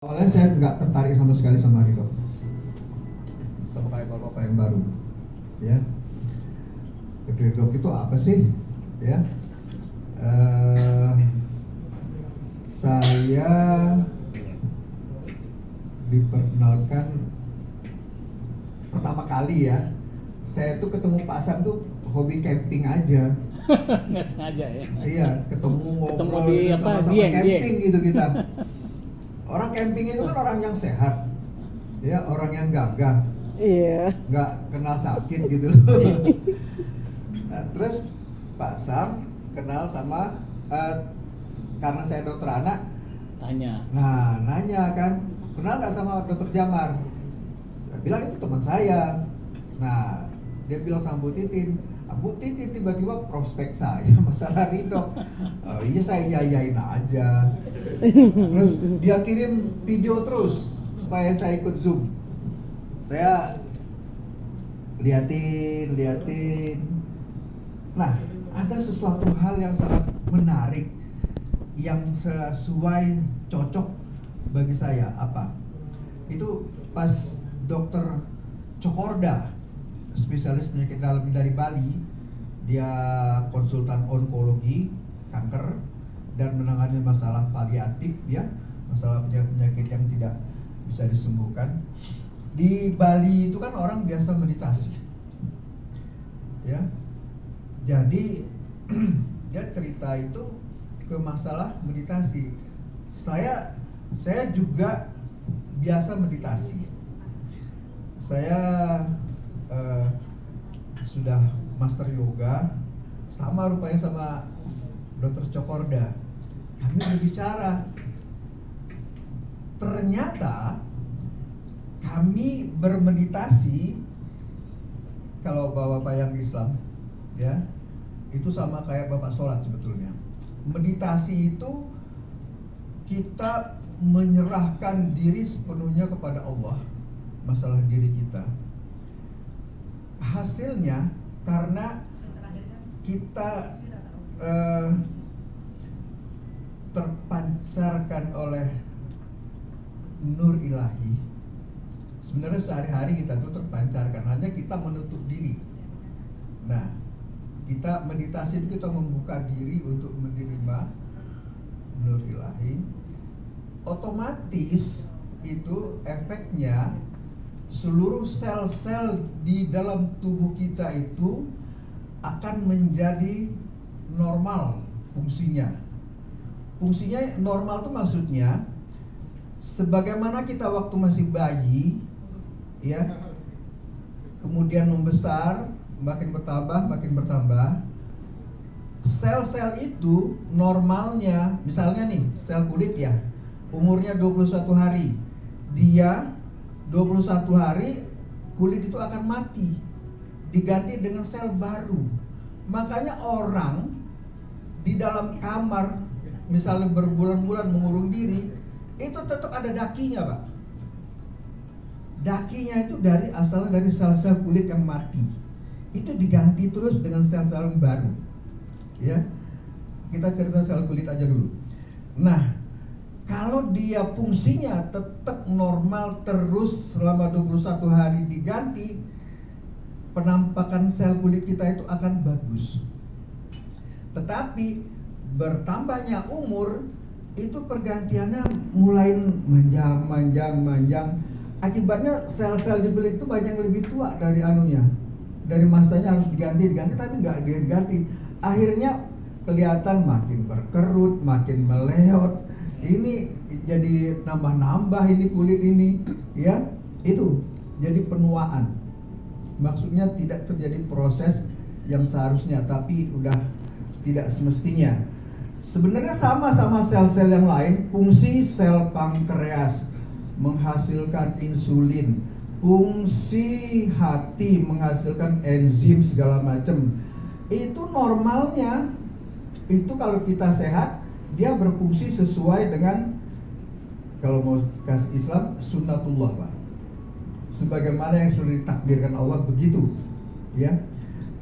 Awalnya saya nggak tertarik sama sekali sama Ridho, sama kayak bapak-bapak yang baru, ya. Ridho itu apa sih, ya? Saya diperkenalkan pertama kali ya. Saya tuh ketemu Pak Sam tuh hobi camping aja. Nggak sengaja ya. Iya, ketemu ngobrol di gitu, apa, sama-sama Dieng. camping gitu kita. Orang camping itu kan orang yang sehat, ya, orang yang gagah, Iya. nggak kenal sakit gitu. Nah, terus Pak Sam kenal sama karena saya dokter anak, Tanya. nah nanya kan, kenal nggak sama dokter Jamar? Saya bilang itu teman saya. Nah, dia bilang sama Bu Titin. Bu Titin tiba-tiba prospek saya masalah Ridho. Oh, iya, saya iyain aja. Terus dia kirim video terus supaya saya ikut Zoom. Saya liatin. Nah, ada sesuatu hal yang sangat menarik yang sesuai cocok bagi saya. Apa? Itu pas dokter Cokorda, spesialis penyakit dalam dari Bali, dia konsultan onkologi kanker dan menangani masalah paliatif, ya, masalah penyakit yang tidak bisa disembuhkan. Di Bali itu kan orang biasa meditasi, ya. Jadi dia cerita itu ke masalah meditasi. Saya juga biasa meditasi. Saya sudah master yoga, sama rupanya sama Dr. Cokorda. Kami berbicara. Ternyata kami bermeditasi, kalau bapak-bapak yang Islam, ya, itu sama kayak bapak sholat sebetulnya. Meditasi itu kita menyerahkan diri sepenuhnya kepada Allah, masalah diri kita. Hasilnya karena kita terpancarkan oleh nur ilahi. Sebenarnya sehari-hari kita tuh terpancarkan, hanya kita menutup diri. Nah, kita meditasi itu kita membuka diri untuk menerima nur ilahi. Otomatis itu efeknya seluruh sel-sel di dalam tubuh kita itu akan menjadi normal fungsinya. Fungsinya normal itu maksudnya sebagaimana kita waktu masih bayi, ya, kemudian membesar, makin bertambah, sel-sel itu normalnya, misalnya nih sel kulit, ya, umurnya 21 hari, dia 21 hari kulit itu akan mati, diganti dengan sel baru. Makanya orang di dalam kamar misalnya berbulan-bulan mengurung diri, itu tetap ada dakinya, Pak. Dakinya itu asalnya dari sel-sel kulit yang mati. Itu diganti terus dengan sel-sel yang baru. Ya. Kita cerita sel kulit aja dulu. Nah, kalau dia fungsinya tetap normal terus selama 21 hari diganti, penampakan sel kulit kita itu akan bagus. Tetapi bertambahnya umur, itu pergantiannya mulai manjang. Akibatnya sel-sel di kulit itu banyak yang lebih tua dari anunya. Dari masanya harus diganti, tapi nggak diganti. Akhirnya kelihatan makin berkerut, makin meleot. Ini jadi nambah ini kulit ini, ya, itu jadi penuaan. Maksudnya tidak terjadi proses yang seharusnya, tapi udah tidak semestinya. Sebenarnya sama sel-sel yang lain. Fungsi sel pankreas menghasilkan insulin, fungsi hati menghasilkan enzim segala macam. Itu normalnya. Itu kalau kita sehat, dia berfungsi sesuai dengan, kalau mau kasih Islam, sunnatullah, Pak. Sebagaimana yang sudah ditakdirkan Allah, begitu, ya.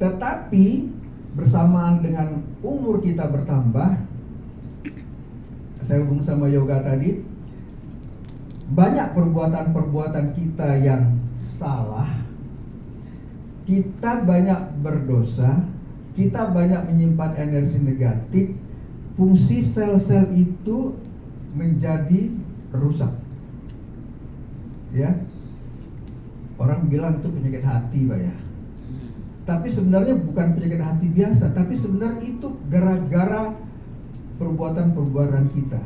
Tetapi bersamaan dengan umur kita bertambah, saya hubung sama yoga tadi, banyak perbuatan-perbuatan kita yang salah, kita banyak berdosa, kita banyak menyimpan energi negatif, fungsi sel-sel itu menjadi rusak. Ya, orang bilang itu penyakit hati, Pak ya. Tapi sebenarnya bukan penyakit hati biasa, tapi sebenarnya itu gara-gara perbuatan-perbuatan kita.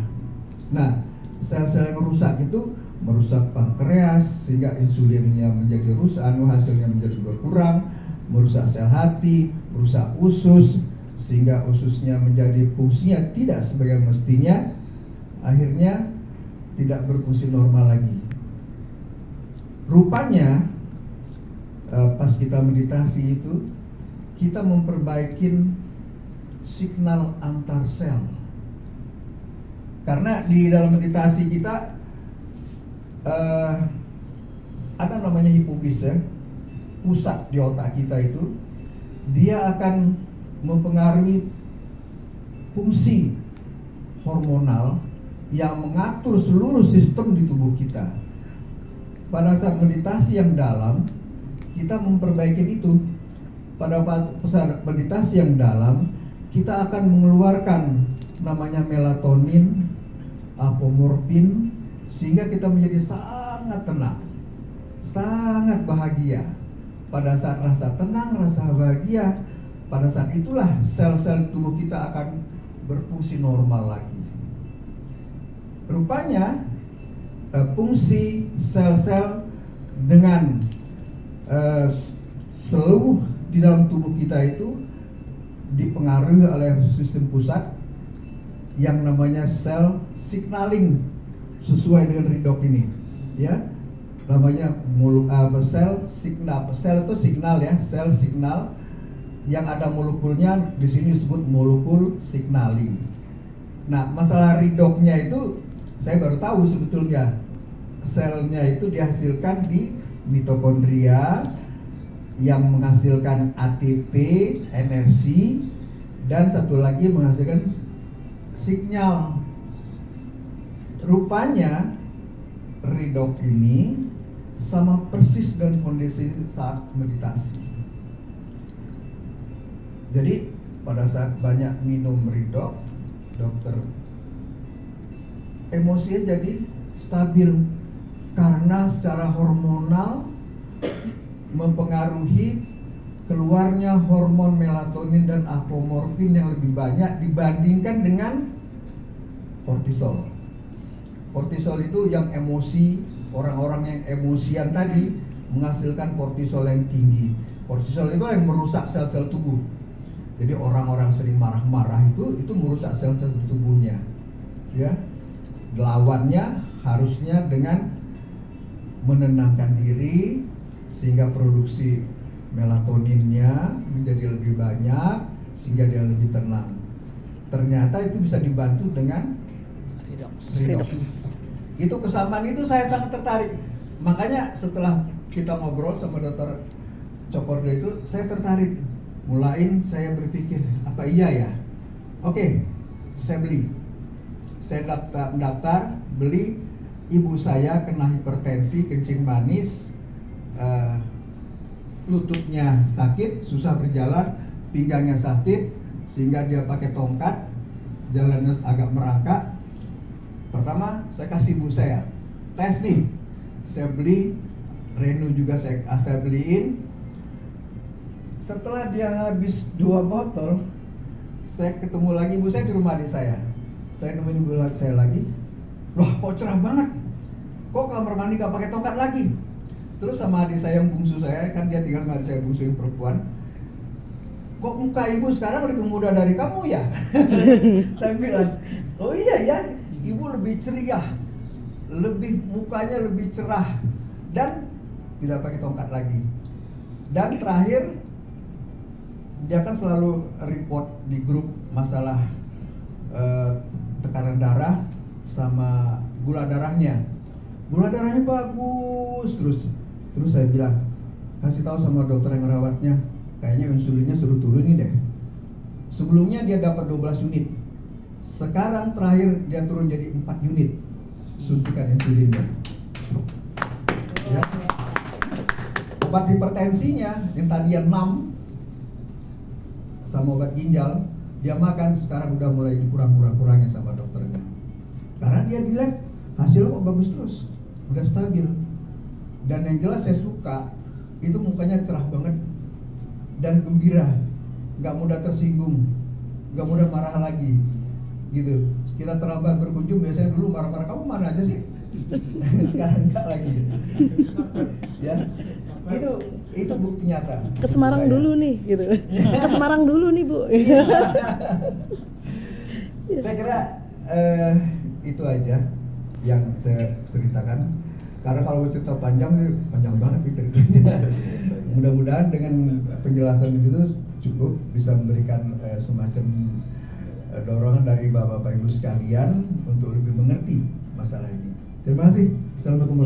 Nah, sel-sel yang rusak itu merusak pankreas sehingga insulinnya menjadi rusak, hasilnya menjadi berkurang, merusak sel hati, merusak usus sehingga ususnya menjadi fungsinya tidak sebagai mestinya, akhirnya tidak berfungsi normal lagi. Rupanya pas kita meditasi itu kita memperbaikin signal antar sel. Karena di dalam meditasi kita ada namanya hipofise, pusat di otak kita itu, dia akan mempengaruhi fungsi hormonal yang mengatur seluruh sistem di tubuh kita. Pada saat meditasi yang dalam, kita memperbaiki itu. Pada saat meditasi yang dalam, kita akan mengeluarkan namanya melatonin, apomorfin, sehingga kita menjadi sangat tenang, sangat bahagia. Pada saat rasa tenang, rasa bahagia, pada saat itulah sel-sel tubuh kita akan berfungsi normal lagi. Rupanya fungsi sel-sel dengan seluruh di dalam tubuh kita itu dipengaruhi oleh sistem pusat yang namanya sel signaling sesuai dengan redox ini, ya, namanya sel signal. Sel itu signal ya, sel signal yang ada molekulnya di sini disebut molekul signaling. Nah, masalah redoxnya itu saya baru tahu sebetulnya. Selnya itu dihasilkan di mitokondria yang menghasilkan ATP, energi, dan satu lagi menghasilkan sinyal. Rupanya redox ini sama persis dengan kondisi saat meditasi. Jadi pada saat banyak minum redox, dokter, emosinya jadi stabil karena secara hormonal mempengaruhi keluarnya hormon melatonin dan apomorfin yang lebih banyak dibandingkan dengan kortisol. Kortisol itu yang emosi, orang-orang yang emosian tadi menghasilkan kortisol yang tinggi. Kortisol itu yang merusak sel-sel tubuh. Jadi orang-orang sering marah-marah itu merusak sel-sel tubuhnya. Ya. Lawannya harusnya dengan menenangkan diri sehingga produksi melatoninnya menjadi lebih banyak sehingga dia lebih tenang. Ternyata itu bisa dibantu dengan redox. Itu kesamaan itu saya sangat tertarik. Makanya setelah kita ngobrol sama Dr. Cokordo itu saya tertarik. Mulain saya berpikir, apa iya ya? Oke, saya beli. Saya daftar beli. Ibu saya kena hipertensi, kencing manis, lututnya sakit, susah berjalan, pinggangnya sakit, sehingga dia pakai tongkat, jalannya agak merangkak. Pertama, saya kasih ibu saya tes nih, saya beli, Renu juga saya beliin. Setelah dia habis 2 botol, saya ketemu lagi ibu saya di rumah adik saya. Saya nemuin ibu saya lagi. Wah, kok cerah banget. Kok kamar mandi gak pakai tongkat lagi? Terus sama adik saya yang bungsu saya, kan dia tinggal sama adik saya bungsu yang perempuan. Kok muka ibu sekarang lebih muda dari kamu ya? Saya bilang, oh iya ya, ibu lebih ceria, mukanya lebih cerah, dan tidak pakai tongkat lagi. Dan terakhir, dia kan selalu report di grup masalah tekanan darah sama gula darahnya. Gula darahnya bagus terus saya bilang, kasih tahu sama dokter yang merawatnya, kayaknya insulinnya suruh turunin deh. Sebelumnya dia dapat 12 unit, sekarang terakhir dia turun jadi 4 unit suntikan insulinnya. obat hipertensinya yang tadinya 6 sama obat ginjal dia makan sekarang udah mulai dikurang-kurangnya sama dokternya. Karena dia di lab hasilnya kok bagus terus, udah stabil. Dan yang jelas saya suka itu mukanya cerah banget dan gembira, nggak mudah tersinggung, nggak mudah marah lagi, gitu. Kita terlambat berkunjung biasanya dulu marah-marah, kamu mana aja sih? Sekarang enggak lagi. Ya, itu bukti nyata. Ke Semarang dulu nih, gitu. Ke Semarang dulu nih, Bu. Saya kira itu aja yang saya ceritakan. Karena kalau cerita panjang banget sih ceritanya. Mudah-mudahan dengan penjelasan itu cukup bisa memberikan semacam dorongan dari Bapak-Bapak Ibu sekalian untuk lebih mengerti masalah ini. Terima kasih. Assalamualaikum.